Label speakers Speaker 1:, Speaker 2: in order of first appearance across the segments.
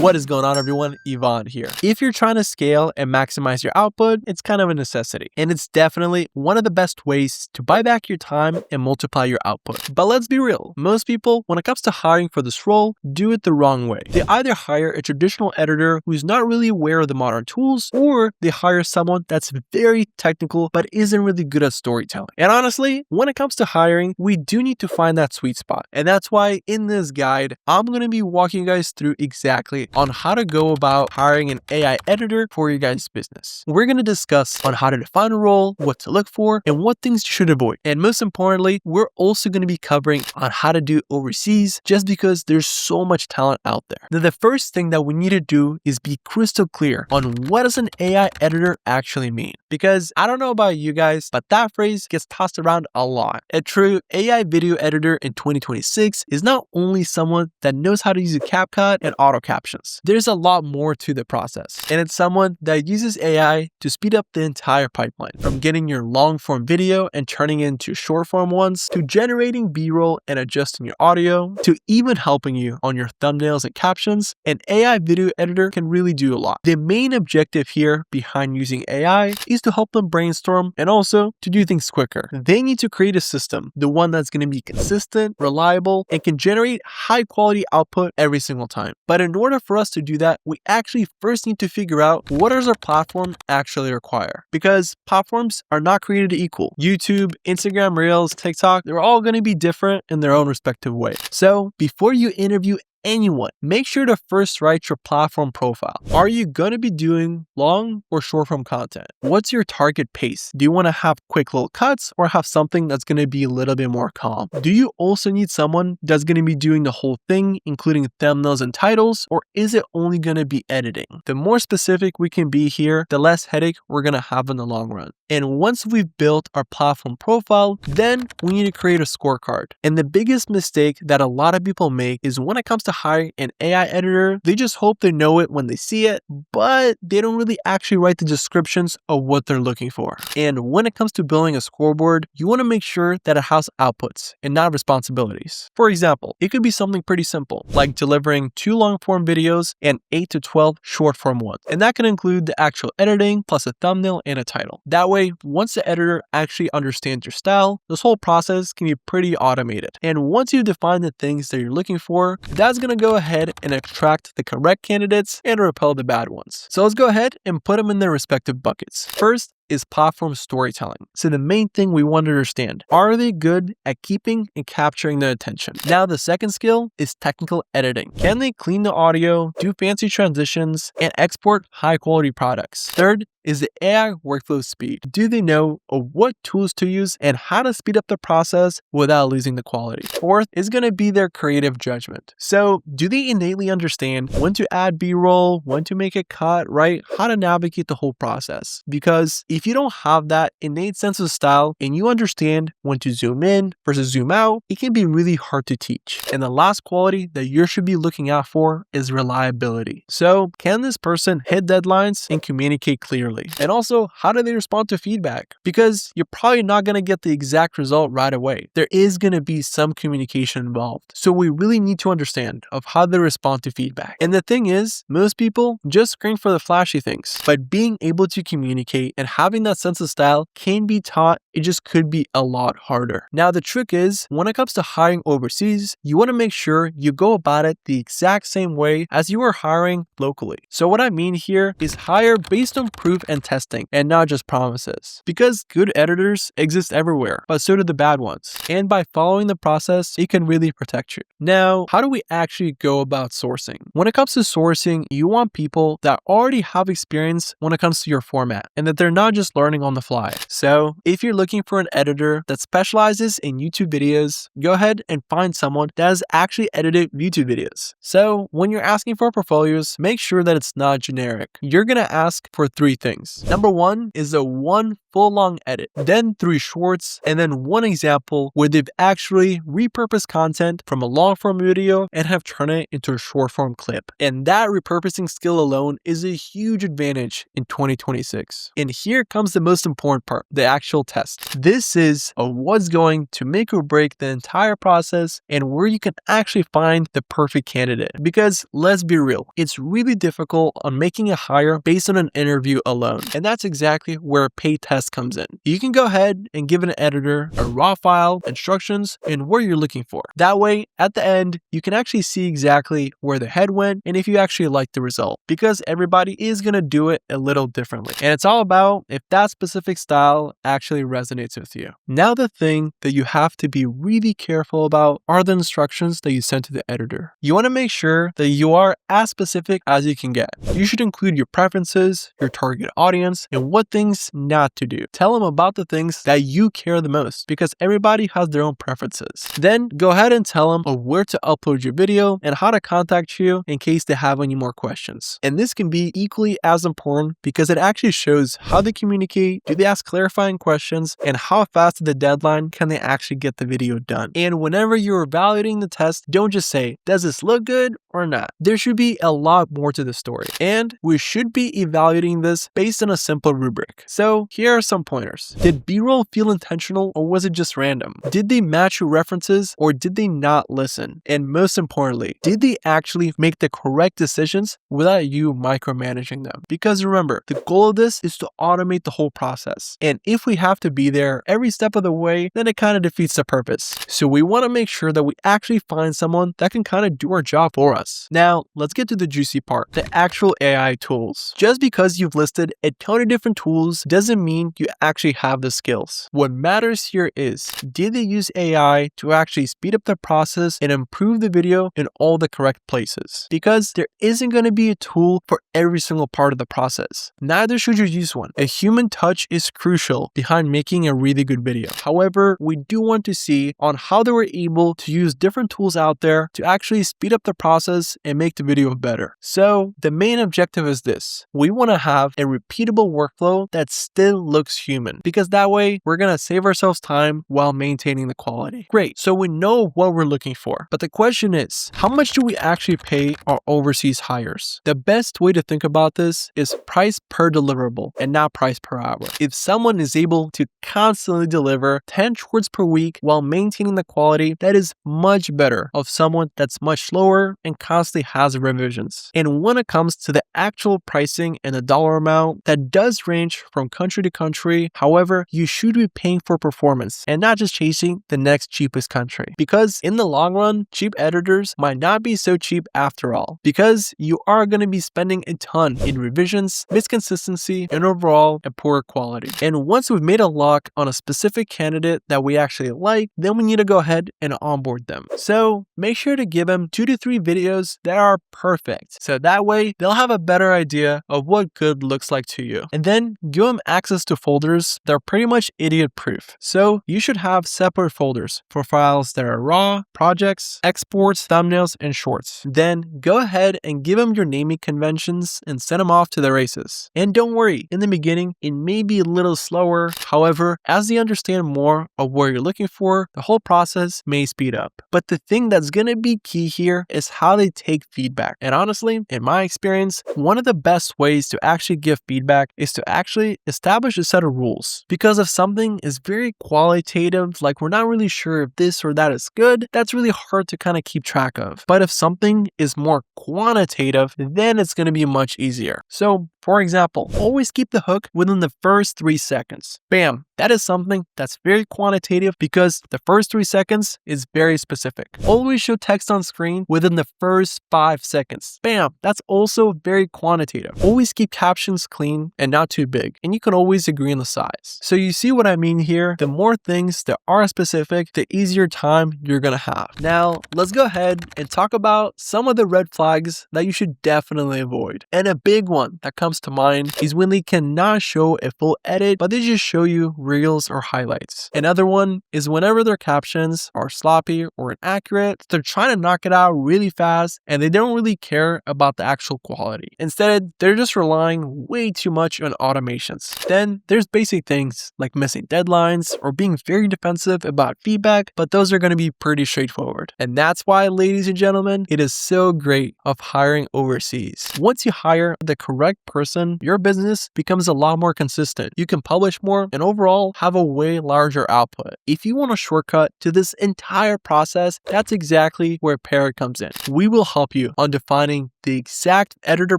Speaker 1: What is going on, everyone? Yvonne here. If you're trying to scale and maximize your output, it's kind of a necessity, and it's definitely one of the best ways to buy back your time and multiply your output. But let's be real, most people, when it comes to hiring for this role, do it the wrong way. They either hire a traditional editor who's not really aware of the modern tools, or they hire someone that's very technical but isn't really good at storytelling. And honestly, when it comes to hiring, we do need to find that sweet spot. And that's why in this guide, I'm going to be walking you guys through exactly on how to go about hiring an AI editor for your guys' business. We're going to discuss on how to define a role, what to look for, and what things you should avoid. And most importantly, we're also going to be covering on how to do it overseas, just because there's so much talent out there. Now, the first thing that we need to do is be crystal clear on what does an AI editor actually mean. Because I don't know about you guys, but that phrase gets tossed around a lot. A true AI video editor in 2026 is not only someone that knows how to use a CapCut and auto captions. There's a lot more to the process, and it's someone that uses AI to speed up the entire pipeline, from getting your long form video and turning it into short form ones, to generating B-roll and adjusting your audio, to even helping you on your thumbnails and captions. An AI video editor can really do a lot. The main objective here behind using AI is to help them brainstorm and also to do things quicker. They need to create a system, the one that's going to be consistent, reliable, and can generate high quality output every single time. But in order for us to do that, we actually first need to figure out what does our platform actually require. Because platforms are not created equal. YouTube, Instagram Reels, TikTok, they're all going to be different in their own respective way. So before you interview anyone, make sure to first write your platform profile. Are you going to be doing long or short form content? What's your target pace? Do you want to have quick little cuts or have something that's going to be a little bit more calm? Do you also need someone that's going to be doing the whole thing, including thumbnails and titles, or is it only going to be editing? The more specific we can be here, the less headache we're going to have in the long run. And once we've built our platform profile, then we need to create a scorecard. And the biggest mistake that a lot of people make is when it comes to hire an AI editor, they just hope they know it when they see it, but they don't really actually write the descriptions of what they're looking for. And when it comes to building a scoreboard, you want to make sure that it has outputs and not responsibilities. For example, it could be something pretty simple, like delivering 2 long form videos and 8 to 12 short form ones. And that can include the actual editing plus a thumbnail and a title. That way, once the editor actually understands your style, this whole process can be pretty automated. And once you define the things that you're looking for, that's going to go ahead and extract the correct candidates and repel the bad ones. So let's go ahead and put them in their respective buckets. First is platform storytelling. So the main thing we want to understand, are they good at keeping and capturing the attention? Now the second skill is technical editing. Can they clean the audio, do fancy transitions, and export high quality products? Third is the AI workflow speed. Do they know of what tools to use and how to speed up the process without losing the quality? Fourth is going to be their creative judgment. So do they innately understand when to add B-roll, when to make a cut, right? How to navigate the whole process? Because if you don't have that innate sense of style and you understand when to zoom in versus zoom out, it can be really hard to teach. And the last quality that you should be looking out for is reliability. So can this person hit deadlines and communicate clearly? And also, how do they respond to feedback? Because you're probably not going to get the exact result right away. There is going to be some communication involved. So we really need to understand of how they respond to feedback. And the thing is, most people just screen for the flashy things, but being able to communicate and having that sense of style can be taught. It just could be a lot harder. Now, the trick is, when it comes to hiring overseas, you want to make sure you go about it the exact same way as you are hiring locally. So what I mean here is hire based on proof and testing and not just promises. Because good editors exist everywhere, but so do the bad ones. And by following the process, it can really protect you. Now, how do we actually go about sourcing? When it comes to sourcing, you want people that already have experience when it comes to your format and that they're not just learning on the fly. So if you're looking for an editor that specializes in YouTube videos, go ahead and find someone that has actually edited YouTube videos. So when you're asking for portfolios, make sure that it's not generic. You're going to ask for 3 things. Number 1 is a 1 full long edit, then 3 shorts, and then one example where they've actually repurposed content from a long form video and have turned it into a short form clip. And that repurposing skill alone is a huge advantage in 2026. And here comes the most important part, the actual test. This is what's going to make or break the entire process and where you can actually find the perfect candidate. Because let's be real, it's really difficult on making a hire based on an interview alone. And that's exactly where a paid test comes in. You can go ahead and give an editor a raw file, instructions, and what you're looking for. That way, at the end, you can actually see exactly where the head went and if you actually like the result. Because everybody is going to do it a little differently. And it's all about if that specific style actually resonates with you. Now, the thing that you have to be really careful about are the instructions that you send to the editor. You want to make sure that you are as specific as you can get. You should include your preferences, your target audience, and what things not to do. Tell them about the things that you care the most because everybody has their own preferences. Then go ahead and tell them where to upload your video and how to contact you in case they have any more questions. And this can be equally as important because it actually shows how they communicate, do they ask clarifying questions, and how fast to the deadline can they actually get the video done. And whenever you're evaluating the test, don't just say, does this look good or not? There should be a lot more to the story. And we should be evaluating this based on a simple rubric. So here are some pointers. Did B-roll feel intentional or was it just random? Did they match your references or did they not listen? And most importantly, did they actually make the correct decisions without you micromanaging them? Because remember, the goal of this is to automate the whole process. And if we have to be there every step of the way, then it kind of defeats the purpose. So we want to make sure that we actually find someone that can kind of do our job for us. Now, let's get to the juicy part, the actual AI tools. Just because you've listed a ton of different tools doesn't mean you actually have the skills. What matters here is, did they use AI to actually speed up the process and improve the video in all the correct places? Because there isn't going to be a tool for every single part of the process. Neither should you use one. A human touch is crucial behind making a really good video. However, we do want to see on how they were able to use different tools out there to actually speed up the process and make the video better. So the main objective is this. We want to have a repeatable workflow that still looks human because that way we're going to save ourselves time while maintaining the quality. Great. So we know what we're looking for, but the question is, how much do we actually pay our overseas hires? The best way to think about this is price per deliverable and not price per hour. If someone is able to constantly deliver 10 shorts per week while maintaining the quality, that is much better of someone that's much slower and constantly has revisions. And when it comes to the actual pricing and the dollar amount, that does range from country to country. However, you should be paying for performance and not just chasing the next cheapest country. Because in the long run, cheap editors might not be so cheap after all, because you are going to be spending a ton in revisions, misconsistency, and overall a poor quality. And once we've made a lock on a specific candidate that we actually like, then we need to go ahead and onboard them. So make sure to give them 2 to 3 videos that are perfect. So that way they'll have a better idea of what good looks like to you. And then give them access to folders that are pretty much idiot proof. So you should have separate folders for files that are raw, projects, exports, thumbnails, and shorts. Then go ahead and give them your naming conventions and send them off to the races. And don't worry, in the beginning, it may be a little slower. However, as they understand more of what you're looking for, the whole process may speed up. But the thing that's going to be key here is how they take feedback. And honestly, in my experience, one of the best ways to actually give feedback is to actually establish a set of rules. Because if something is very qualitative, like we're not really sure if this or that is good, that's really hard to kind of keep track of. But if something is more quantitative, then it's going to be much easier. So for example, always keep the hook within the first 3 seconds. Bam! That is something that's very quantitative because the first 3 seconds is very specific. Always show text on screen within the first 5 seconds. Bam! That's also very quantitative. Always keep captions clean and not too big, and you can always agree on the size. So you see what I mean here? The more things that are specific, the easier time you're gonna have. Now, let's go ahead and talk about some of the red flags that you should definitely avoid. And a big one that comes comes to mind is when they cannot show a full edit, but they just show you reels or highlights. Another one is whenever their captions are sloppy or inaccurate, they're trying to knock it out really fast and they don't really care about the actual quality. Instead, they're just relying way too much on automations. Then there's basic things like missing deadlines or being very defensive about feedback, but those are going to be pretty straightforward. And that's why, ladies and gentlemen, it is so great of hiring overseas. Once you hire the correct person, your business becomes a lot more consistent. You can publish more and overall have a way larger output. If you want a shortcut to this entire process, that's exactly where Parrot comes in. We will help you on defining the exact editor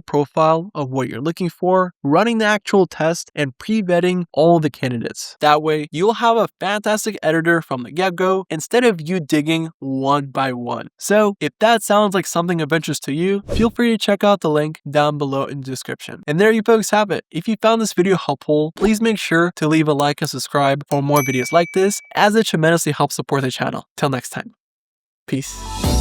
Speaker 1: profile of what you're looking for, running the actual test, and pre-vetting all the candidates. That way, you'll have a fantastic editor from the get-go instead of you digging one by one. So if that sounds like something of interest to you, feel free to check out the link down below in the description. And there you folks have it. If you found this video helpful, please make sure to leave a like and subscribe for more videos like this, as it tremendously helps support the channel. Till next time. Peace.